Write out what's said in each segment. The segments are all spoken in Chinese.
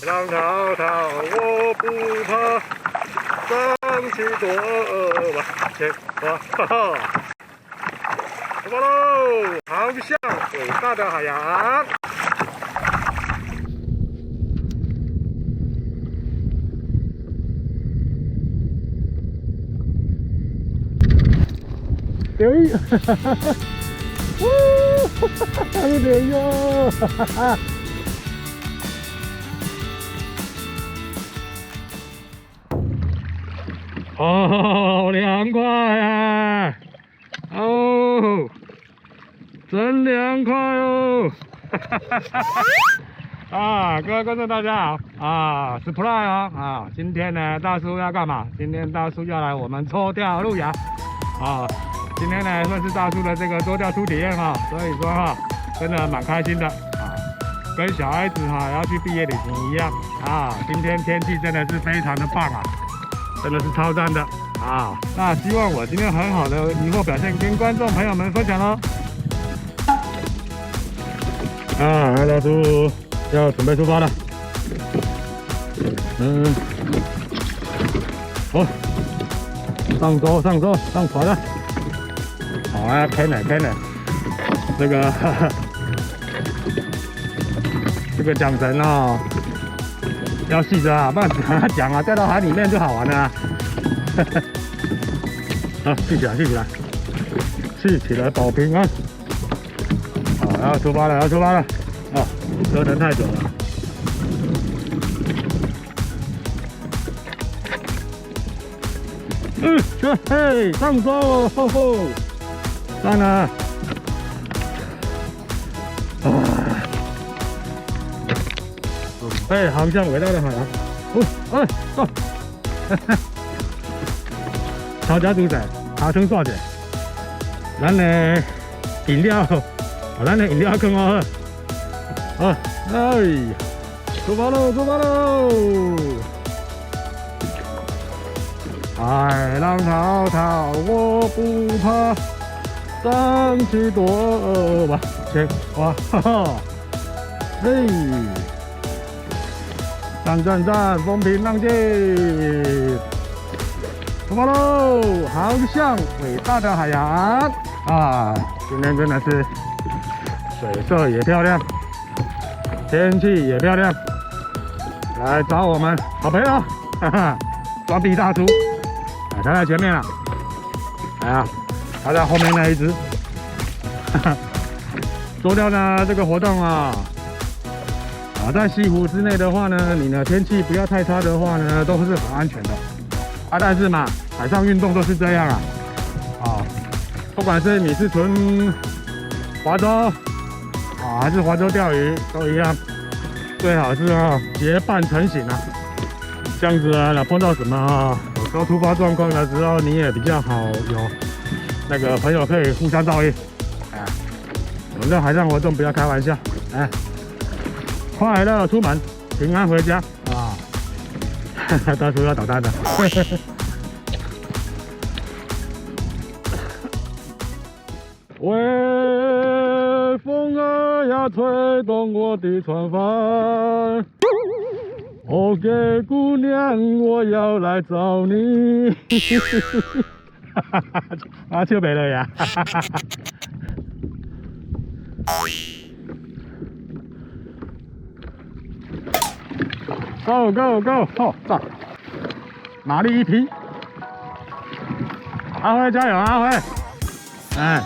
浪滔滔我不怕，上去多往前滑。出发喽，航向伟大的海洋。有一，哈哈哈哈，哇，有点哟，哈哈哈。哦，好凉快啊！哦，真凉快哦！哈哈哈哈啊，各位观众大家好啊，Supply 哦啊，今天呢大叔要干嘛？今天大叔要来我们抽钓路亚啊。今天呢算是大叔的这个多钓初体验哈，所以说哈，真的蛮开心的啊，跟小孩子哈要去毕业旅行一样啊。今天天气真的是非常的棒啊，真的是超赞的啊。那希望我今天很好的渔获表现跟观众朋友们分享喽。啊，大叔要准备出发了。好，上船了。好啊，开了，这个这个桨绳哦，要细着啊，不然桨啊掉到海里面就好玩了啊。好，系起来，保平安。好，要出发了，哦，折腾太久了。嘿，上钩，吼吼。上了，准备航向伟大的海洋。走！曹家主仔，下床煞者，咱的饮料更好喝。啊，哎，出发喽！海浪滔滔，我不怕。上去多往前滑，哈哈，嘿，赞，风平浪静，出发喽，航向伟大的海洋啊！今天真的是水色也漂亮，天气也漂亮，来找我们好朋友，哈哈，装逼大叔，他在前面了，来啊！他在后面那一只，多钓呢这个活动啊，在西湖之内的话呢，你呢天气不要太差的话呢，都是很安全的啊。但是嘛，海上运动都是这样啊，不管是你是纯划舟啊，还是划舟钓鱼都一样，最好是结伴成行啊，这样子啊，碰到什么有时候突发状况的时候，你也比较好有。那个朋友可以互相照应，哎，我们的海上活动不要开玩笑，哎，快乐出门，平安回家啊！大叔要捣蛋的。微风儿呀，吹动我的船帆，哦，给姑娘，我要来找你。啊，笑没了呀！Go！ 哦，上，马力一匹。阿辉加油，阿辉！哎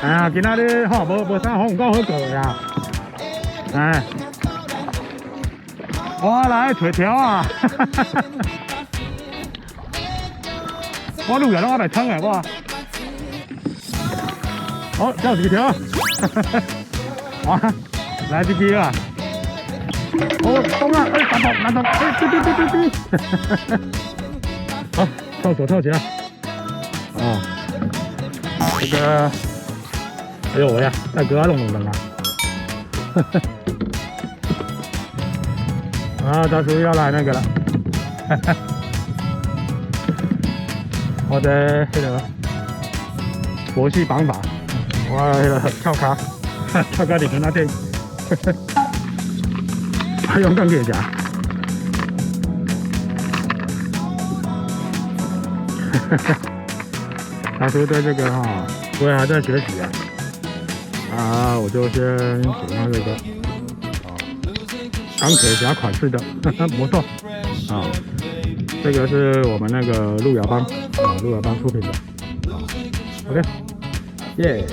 呀，今仔日吼无啥风够好过呀！哎，我来找条啊！我路人拢还袂撑诶，我。好，钓几条。哇，来这边啊！哦，动了，哎，难动，哎，哔。好，跳手跳起来。啊，这个，哎呦喂呀，大哥弄啊！啊，大叔要来那个了。我的那个佛系绑法，我那个跳卡里面那天，用钢铁侠。大叔对这个我也还在学习啊。我就先喜欢这个钢铁侠款式的魔兽啊。这个是我们那个路亚邦路亚邦出品的。OK， 耶、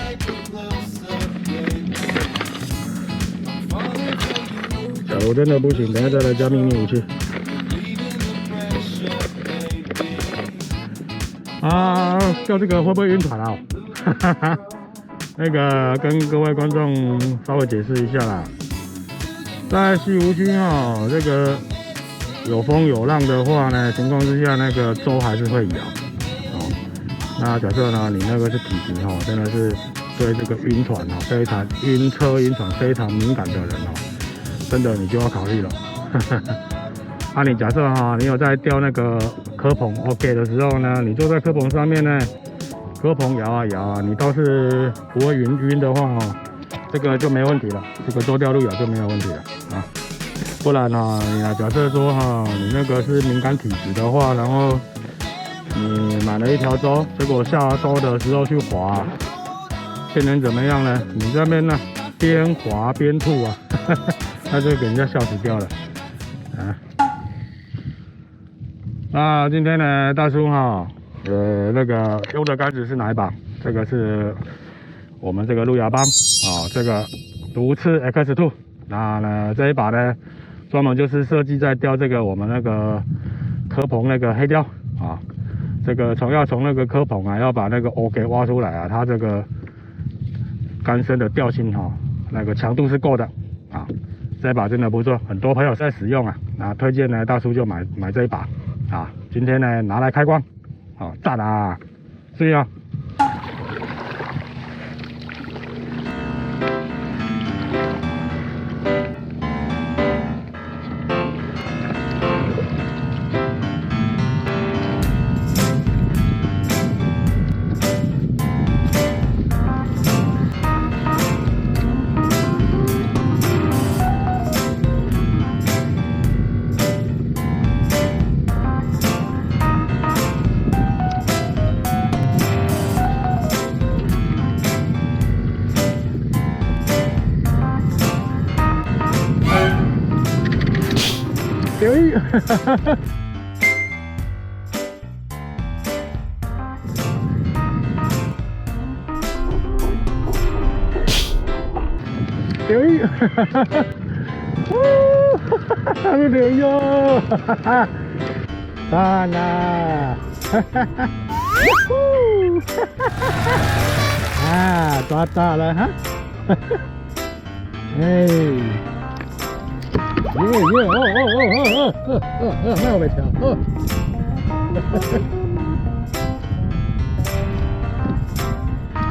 假如真的不行，等一下再来加秘密武器。钓这个会不会晕船啊？那个跟各位观众稍微解释一下啦，在西湖区这个有风有浪的话呢，情况之下那个舟还是会摇那假设呢，你那个是体质真的是对这个晕船非常晕车晕船非常敏感的人真的你就要考虑了。你假设你有在钓那个科棚 OK 的时候呢，你坐在科棚上面呢，科棚摇啊摇啊，你倒是不会晕的话这个就没问题了，这个舟钓路亚就没有问题了不然你假设说你那个是敏感体质的话，然后你买了一条舟，结果下舟的时候去滑，变成怎么样呢？你这边呢边滑边吐那就给人家笑死掉了那今天呢，大叔那个用的杆子是哪一把？这个是我们这个路亚邦这个毒刺 X2。那呢这一把呢，专门就是设计在钓这个我们那个科棚那个黑鲷这个要从那个科棚要把那个藕给挖出来它这个杆身的钓性那个强度是够的这一把真的不错，很多朋友在使用那推荐呢，大叔就买这一把今天呢拿来开光赞注意留意留意留意哟赞抓到了那我没跳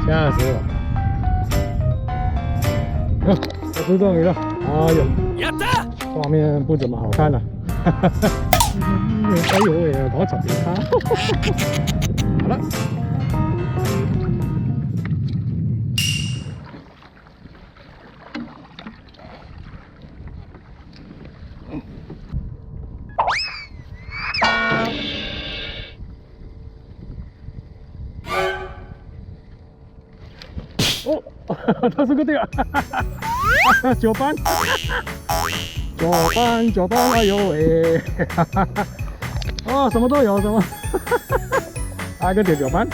吓死我我出终于了画面不怎么好看了哎呦喂好吵好了他是个对9班哎呦喂什么都有什么个9班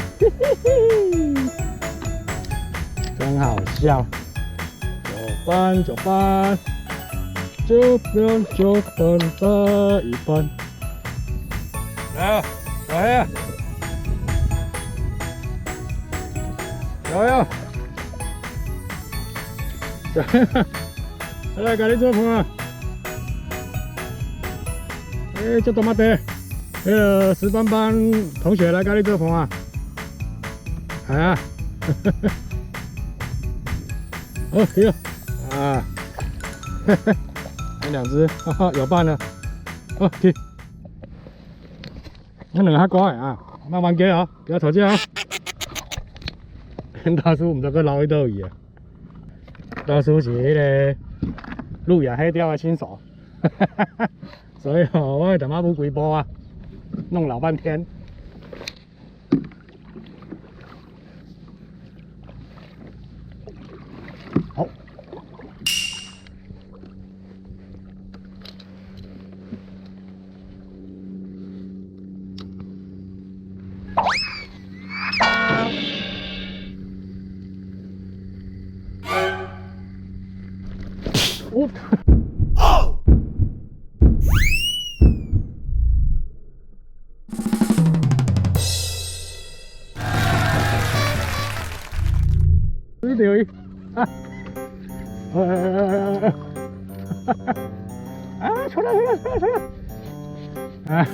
真好笑9班的一班来来，给你做饭ちょっと待って。10班同学来给你做饭可以了那2只有伴了去那2个还乖慢慢给不要吵架大叔唔知佢撈喺度而大叔是迄個路亞黑釣的新手所以哦，我他妈不几波啊，弄老半天。好。哦。这条鱼啊！啊！出来！啊！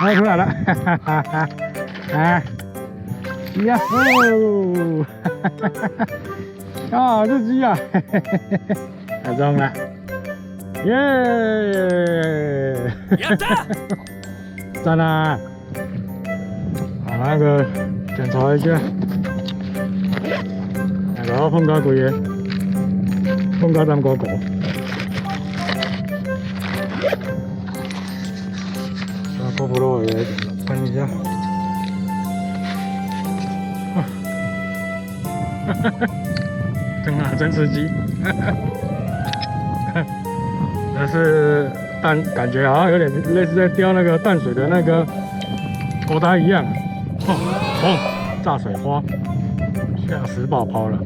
哎，出来了！哈哈哈哈！哎，呀吼！啊，这鸡啊！太重了！耶！赞啦！好，那个检查一下。然后放到几个，放到3个股。那GoPro也看一下。真刺激！这是感觉好像有点类似在钓那个淡水的那个钩带一样。哦，炸水花，吓死宝宝了。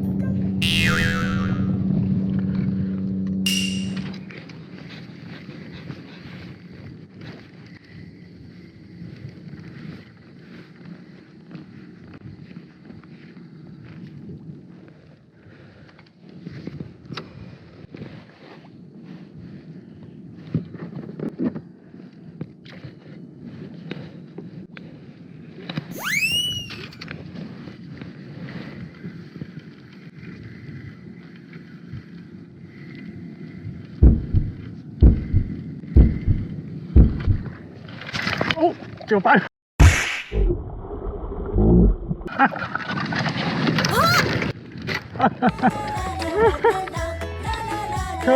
9班。靠！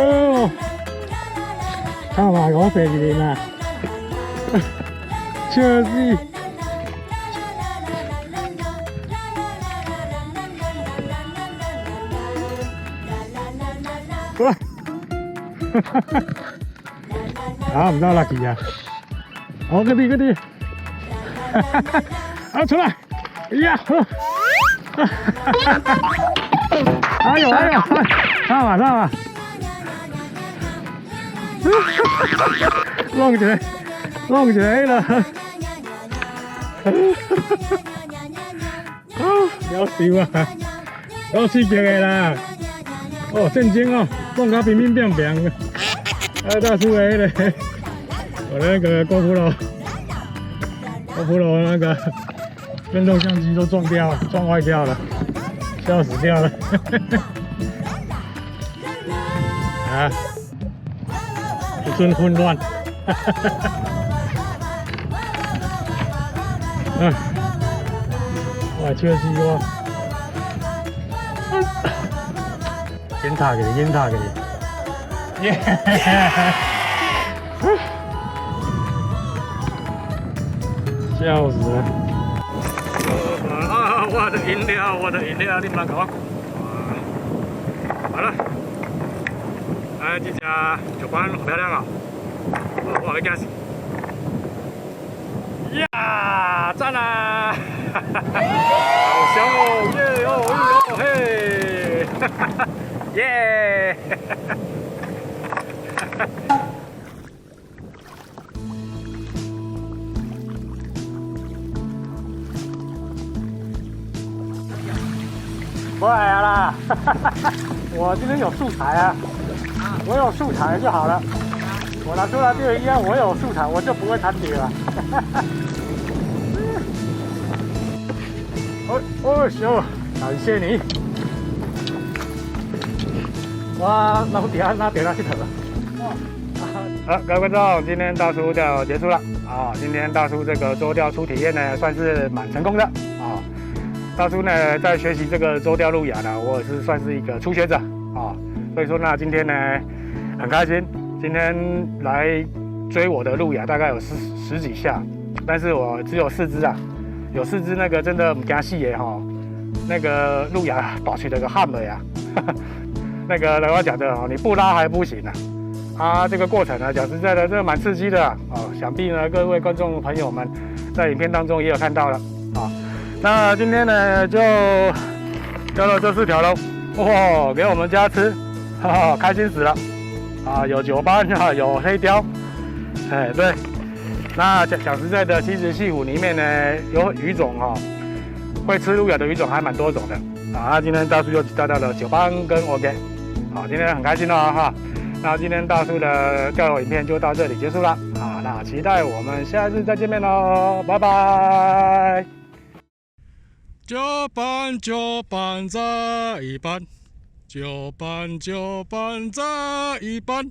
看嘛，我飞去呢，笑死！过来！啊，唔得 lucky 啊！哦，嗰啲，啊出來！呀！哎呦！上嘛！弄起來了！啊，了笑啊！夠刺激的啦！哦，震驚哦，弄到冰冰的。大叔的那個，我的那個GoPro那個跟动相机都撞坏掉了，笑死掉了！啊，一阵混乱。啊，哇，笑死我！烟塔给你，耶！笑死了！啊，我的饮料，你们搞。好了，哎，这家酒馆好漂亮啊！我来干死！呀，赞啦！好香哦，耶哦嘿！耶！过来啦！我今天有素材啊，我有素材就好了。我拿出来钓鱼啊，我有素材，我就不会贪碟了。行，感谢你。哇，那我底下拿点那去头了。好，各位观众，今天大叔钓结束了啊！今天大叔这个周钓初体验呢，算是蛮成功的啊。大叔呢，在学习这个周钓路亚呢，我也是算是一个初学者啊，所以说呢，今天呢很开心今天来追我的路亚大概有十几下，但是我只有4只啊，有4只那个真的唔惊死的哈，那个路亚保持了个汗了呀，那个人家讲的哦，你不拉还不行啊，这个过程呢，讲实在的，这个蛮刺激的哦，想必呢各位观众朋友们在影片当中也有看到了啊。那今天呢就钓了这4条喽，哇，给我们家吃，哈哈，开心死了啊！有酒斑啊，有黑鲷，哎对。那讲实在的，其实西湖里面呢有鱼种哈，会吃路亚的鱼种还蛮多种的啊。那今天大叔就钓到了酒斑跟 OK， 好，今天很开心了哈。那今天大叔的钓友影片就到这里结束了啊。那期待我们下次再见面喽，拜拜。搅拌搅拌再一拌，搅拌搅拌再一拌，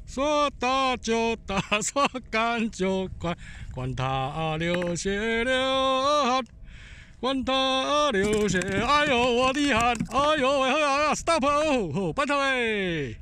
说大就大，说干就干，管他流血流汗，管他流血，哎呦我的汗，哎呦喂，好啊 ，stop 哦，半头嘞。